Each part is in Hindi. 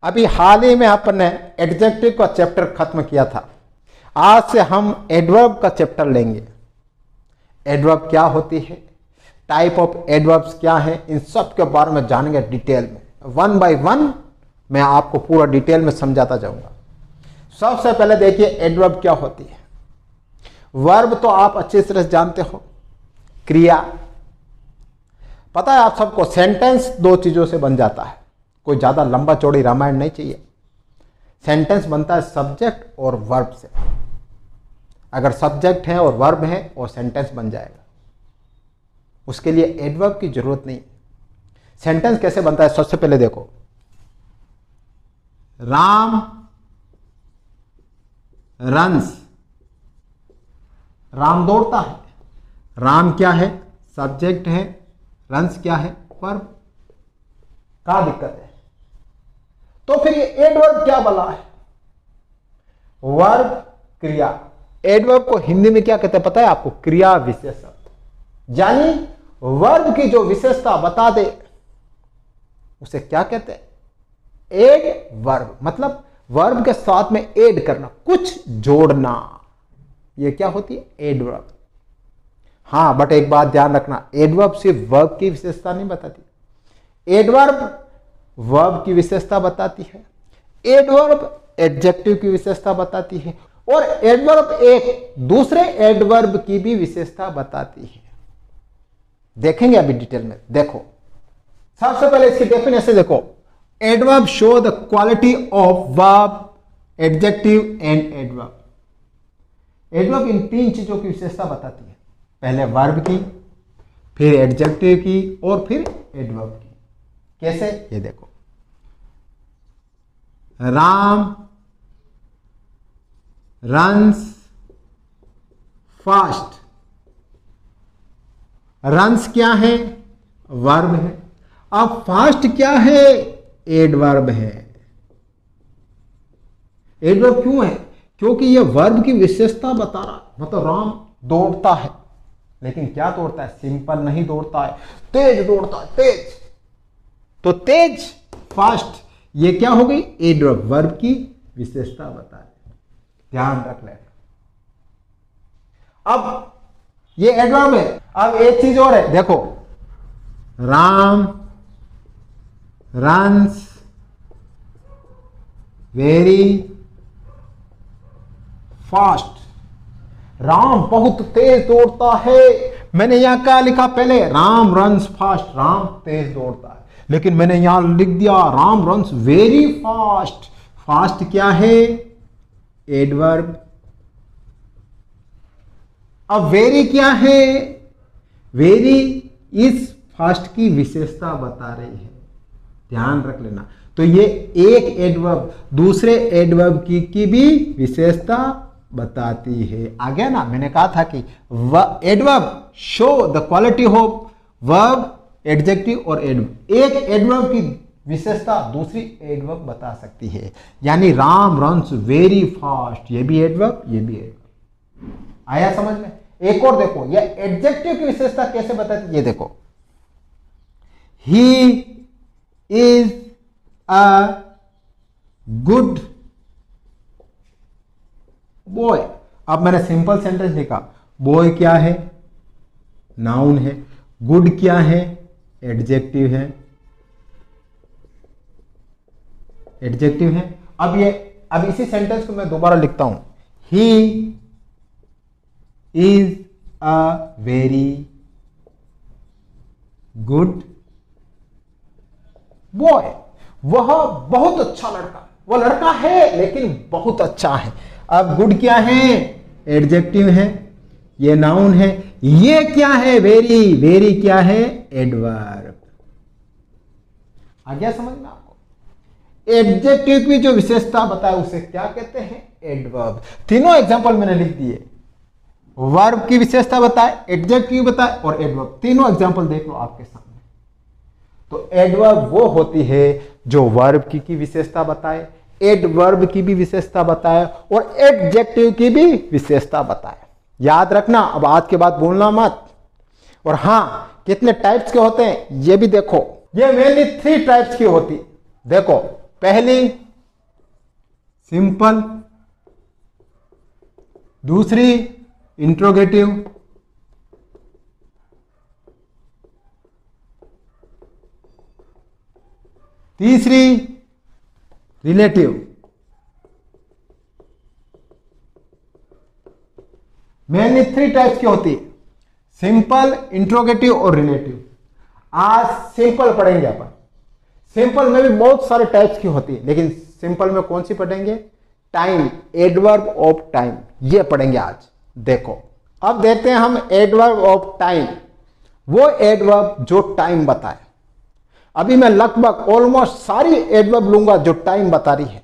अभी हाल ही में आपने एडजेक्टिव का चैप्टर खत्म किया था। आज से हम एडवर्ब का चैप्टर लेंगे। एडवर्ब क्या होती है, टाइप ऑफ एडवर्ब्स क्या है, इन सब के बारे में जानेंगे डिटेल में। वन बाय वन मैं आपको पूरा डिटेल में समझाता जाऊंगा। सबसे पहले देखिए एडवर्ब क्या होती है। वर्ब तो आप अच्छी तरह से जानते हो, क्रिया। पता है आप सबको, सेंटेंस दो चीजों से बन जाता है, कोई ज्यादा लंबा चौड़ी रामायण नहीं चाहिए। सेंटेंस बनता है सब्जेक्ट और वर्ब से। अगर सब्जेक्ट है और वर्ब है और सेंटेंस बन जाएगा। उसके लिए एडवर्ब की जरूरत नहीं। सेंटेंस कैसे बनता है, सबसे पहले देखो, राम रन्स, राम दौड़ता है। राम क्या है, सब्जेक्ट है, रन्स क्या है, वर्ब। क्या दिक्कत है? तो फिर ये एडवर्ब क्या बला है? वर्ब क्रिया। एडवर्ब को हिंदी में क्या कहते हैं पता है आपको? क्रिया विशेषण। यानी वर्ब की जो विशेषता बता दे उसे क्या कहते हैं? Add verb. मतलब वर्ब के साथ में एड करना, कुछ जोड़ना, ये क्या होती है? एडवर्ब। हां, बट एक बात ध्यान रखना, एडवर्ब सिर्फ वर्ब की विशेषता नहीं बताती। एडवर्ब वर्ब की विशेषता बताती है, एडवर्ब एडजेक्टिव की विशेषता बताती है, और एडवर्ब एक दूसरे एडवर्ब की भी विशेषता बताती है। देखेंगे अभी डिटेल में। देखो, सबसे पहले इसकी डेफिनेशन देखो। Adverb show the quality of verb, adjective and adverb. Adverb इन तीन चीजों की विशेषता बताती है। पहले वर्ब की, फिर एडजेक्टिव की, और फिर एडवर्ब की। कैसे? ये देखो, राम रन्स फास्ट। रन्स क्या है? वर्ब है। अब फास्ट क्या है? एडवर्ब है। एडवर्ब क्यों है? क्योंकि यह वर्ब की विशेषता बता रहा। मतलब राम दौड़ता है, लेकिन क्या दौड़ता है? सिंपल नहीं दौड़ता है, तेज दौड़ता है, तेज। तो तेज, फास्ट, ये क्या हो गई? एडवर्ब, वर्ब की विशेषता बता रही। ध्यान रख लेना। अब ये एडवर्ब है। अब एक चीज और है, देखो, Ram runs very fast. Ram बहुत तेज दौड़ता है। मैंने यहां क्या लिखा? पहले राम रन्स फास्ट, राम तेज दौड़ता है, लेकिन मैंने यहां लिख दिया Ram runs very fast. Fast क्या है? एडवर्ब। अब वेरी क्या है? वेरी इस फास्ट की विशेषता बता रही है। ध्यान रख लेना। तो ये एक एडवर्ब दूसरे एडवर्ब की भी विशेषता बताती है। आ गया ना? मैंने कहा था कि adverb show the quality of verb, adjective और एडवर्ब। एक एडवर्ब की विशेषता दूसरी एडवर्ब बता सकती है। यानी राम रन्स वेरी फास्ट, ये भी एडवर्ब, ये भी एडवर्ब। आया समझ में? एक और देखो, यह एडजेक्टिव की विशेषता कैसे बताती है? ये देखो, he is a good boy. अब मैंने सिंपल सेंटेंस लिखा। बॉय क्या है? नाउन है। गुड क्या है? एडजेक्टिव है। एडजेक्टिव है। अब इसी सेंटेंस को मैं दोबारा लिखता हूं। He is a very good boy. वह बहुत अच्छा लड़का, वो लड़का है लेकिन बहुत अच्छा है। अब गुड क्या है? एडजेक्टिव है, ये नाउन है। ये क्या है? वेरी। वेरी क्या है? एडवर्ब। आ गया समझ में आपको? एडजेक्टिव की जो विशेषता बताए उसे क्या कहते हैं? एडवर्ब। तीनों एग्जांपल मैंने लिख दिए। वर्ब की विशेषता बताए, एडजेक्टिव बताए और एडवर्ब। तीनों एग्जांपल देख लो आपके सामने। तो एडवर्ब वो होती है जो वर्ब की विशेषता बताए, एडवर्ब की भी विशेषता बताए और एडजेक्टिव की भी विशेषता बताए। याद रखना, अब आज के बाद बोलना मत। और हां, कितने टाइप्स के होते हैं ये भी देखो। ये मेनली 3 टाइप्स की होती। देखो, पहली सिंपल, दूसरी इंट्रोगेटिव, तीसरी रिलेटिव। मेनली 3 टाइप्स की होती है, सिंपल, इंट्रोगेटिव और रिलेटिव। आज सिंपल पढ़ेंगे अपन। सिंपल में भी बहुत सारे टाइप्स की होती है, लेकिन सिंपल में कौन सी पढ़ेंगे? टाइम, एडवर्ब ऑफ टाइम, ये पढ़ेंगे आज। देखो अब देखते हैं हम एडवर्ब ऑफ टाइम, वो एडवर्ब जो टाइम बताए। अभी मैं लगभग ऑलमोस्ट सारी एडवर्ब लूंगा जो टाइम बता रही है,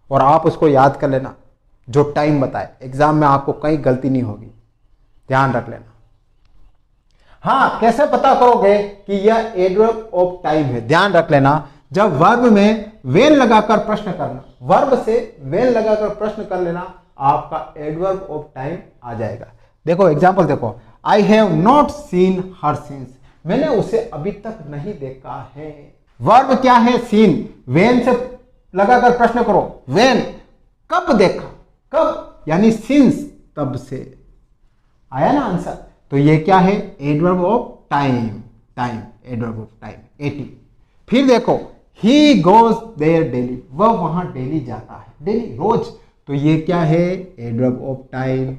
और आप उसको याद कर लेना जो टाइम बताए। एग्जाम में आपको कहीं गलती नहीं होगी, ध्यान रख लेना। हाँ, कैसे पता करोगे कि यह एडवर्ब ऑफ टाइम है? ध्यान रख लेना, जब वर्ब में वेन लगाकर प्रश्न करना, वर्ब से वेन लगाकर प्रश्न कर लेना, आपका एडवर्ब ऑफ टाइम आ जाएगा। देखो एग्जांपल देखो, I have not seen her since, मैंने उसे अभी तक नहीं देखा है। वर्ब क्या है? सीन। वेन से लगाकर प्रश्न करो, वेन, कब देखा? कब यानी सिंस, तब से। आया ना आंसर? तो ये क्या है? Adverb of time. Time, adverb of time, 80। फिर देखो, ही गोज देयर डेली, वह वहां डेली जाता है, डेली, रोज। तो ये क्या है? Adverb of time.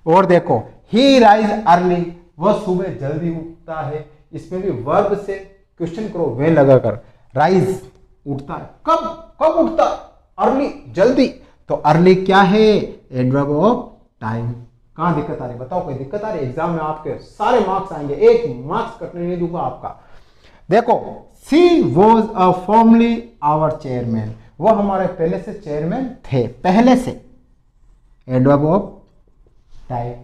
और देखो, ही राइज अर्ली, वह सुबह जल्दी उठता है। इसमें भी वर्ब से क्वेश्चन करो वेन लगाकर। राइज, उठता है, कब? कब उठता? अर्ली, जल्दी। तो अर्ली क्या है? Adverb of time. कहां दिक्कत आ रही? बताओ, कोई दिक्कत आ रही? एग्जाम में आपके सारे मार्क्स आएंगे, 1 मार्क्स कटने नहीं दूंगा आपका। देखो, she was a formally our chairman, वो हमारे पहले से चेयरमैन थे, पहले से, एडवर्ब ऑफ टाइम।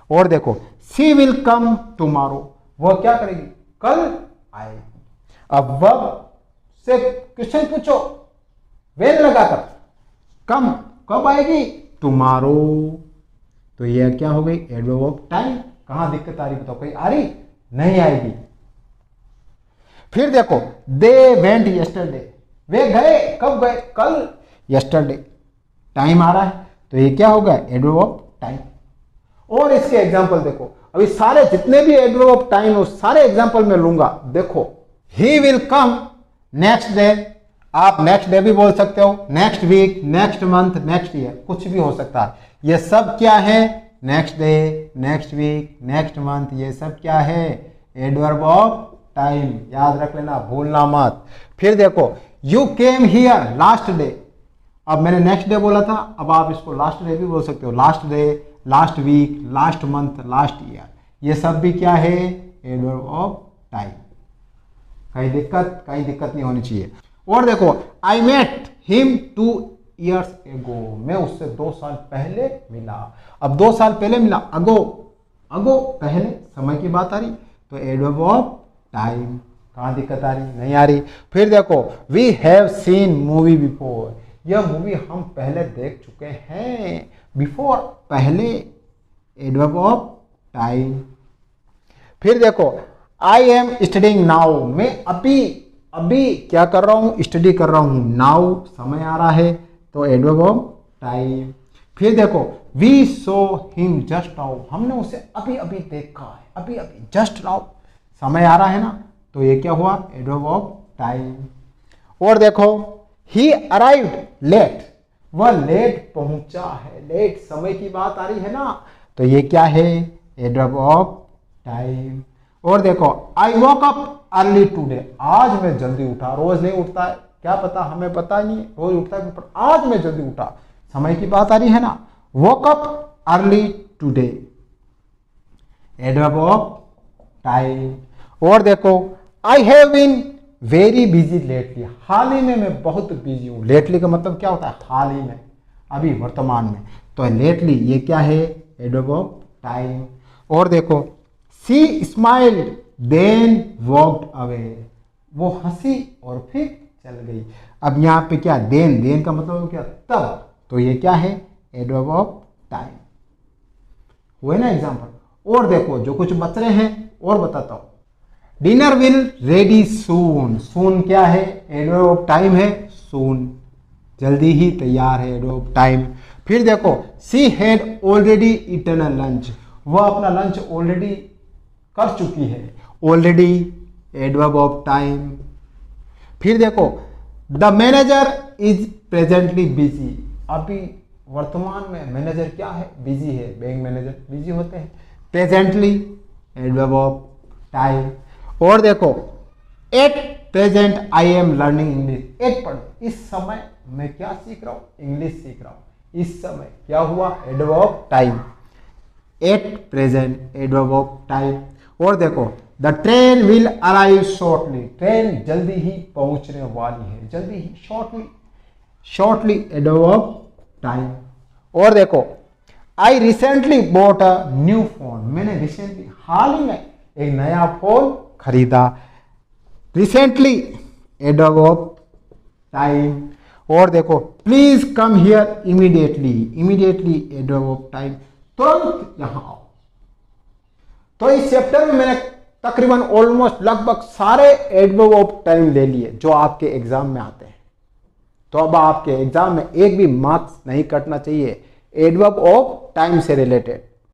और देखो, सी विल कम टुमारो, वह क्या करेगी? कल आएगी। अब वर्ब से क्वेश्चन पूछो वेन लगाकर, कम, कब आएगी? टुमारो। तो यह क्या हो गई? Adverb of time. कहां दिक्कत आ रही? बताओ, कोई आ रही? नहीं आएगी। फिर देखो, दे वेंट यस्टरडे, वे गए, कब गए? कल, यस्टरडे। टाइम आ रहा है, तो ये क्या होगा? Adverb of time. और इसके एग्जांपल देखो, अभी सारे जितने भी एडवर्ब ऑफ टाइम है सारे एग्जांपल में लूंगा। देखो, he will come next day, आप नेक्स्ट डे भी बोल सकते हो, next week, next month, next year, कुछ भी हो सकता है। ये सब क्या है? Next day, next week, next month, ये सब क्या है? Adverb of time. याद रख लेना, भूलना मत। फिर देखो, you came here last day, अब मैंने नेक्स्ट डे बोला था, अब आप इसको लास्ट डे भी बोल सकते हो। Last day, last week, last month, last year, ये सब भी क्या है? Adverb of time. कहीं दिक्कत नहीं होनी चाहिए। और देखो, I met him 2 years ago, मैं उससे 2 साल पहले मिला। अब 2 साल पहले मिला, अगो, अगो पहले, समय की बात आ रही, तो एडवर्ब ऑफ टाइम। कहां दिक्कत आ रही? नहीं आ रही। फिर देखो, we have seen movie before, यह मूवी हम पहले देख चुके हैं। बिफोर, पहले, एडवर्ब ऑफ टाइम। फिर देखो, आई एम स्टडिंग नाउ, मैं अभी क्या कर रहा हूं? स्टडी कर रहा हूं। नाउ, समय आ रहा है, तो एडवर्ब ऑफ टाइम। फिर देखो, we saw him just now, हमने उसे अभी अभी देखा है, अभी अभी, जस्ट नाउ, समय आ रहा है ना, तो ये क्या हुआ? Adverb of time. और देखो, ही अराइव्ड लेट, वह लेट पहुंचा है, लेट, समय की बात आ रही है ना, तो ये क्या है? Adverb of time. और देखो, I walk up early today, आज मैं जल्दी उठा, रोज नहीं उठता है, क्या पता, हमें पता नहीं, रोज उठता है, पर आज मैं जल्दी उठा, समय की बात आ रही है ना। Walk up early today, adverb of time. और देखो, I have been very busy lately, हाल ही में मैं बहुत बिजी हूं। लेटली का मतलब क्या होता है? हाल ही में, अभी, वर्तमान में, तो लेटली ये क्या है? Adverb of time. और देखो, सी स्माइल्ड देन वॉक्ड अवे, वो हंसी और फिर चल गई। अब यहाँ पे क्या? देन का मतलब क्या? तब, तो ये क्या है? Adverb of time. हुए ना एग्जांपल। और देखो, जो कुछ बच रहे हैं और बताता हूं। डिनर विल रेडी सून, सून क्या है? एडवर्ब ऑफ टाइम है, सून, जल्दी ही तैयार है, एडवर्ब ऑफ टाइम। फिर देखो she had already eaten a lunch, वह अपना लंच ऑलरेडी कर चुकी है, ऑलरेडी एडवर्ब ऑफ टाइम। फिर देखो the manager is presently busy, अभी वर्तमान में मैनेजर क्या है, बिजी है, बैंक मैनेजर बिजी होते हैं, प्रेजेंटली एडवर्ब ऑफ टाइम। और देखो at present I am learning English, at पढ़, इस समय मैं क्या सीख रहा हूं, इंग्लिश सीख रहा हूं, इस समय क्या हुआ, adverb of time, at present adverb of time. और देखो the train will arrive shortly, train जल्दी ही पहुंचने वाली है, जल्दी ही, shortly, shortly adverb of time. और देखो I recently bought a new phone, मैंने रिसेंटली, हाल ही में एक नया फोन खरीदा, रिसेंटली एडवर्ब ऑफ टाइम। और देखो please come here immediately, immediately adverb of time, तुरंत यहां आओ। तो इस चैप्टर में मैंने तकरीबन ऑलमोस्ट लगभग सारे एडवर्ब ऑफ टाइम ले लिए जो आपके एग्जाम में आते हैं। तो अब आपके एग्जाम में एक भी मार्क्स नहीं कटना चाहिए एडवर्ब ऑफ टाइम से रिलेटेड।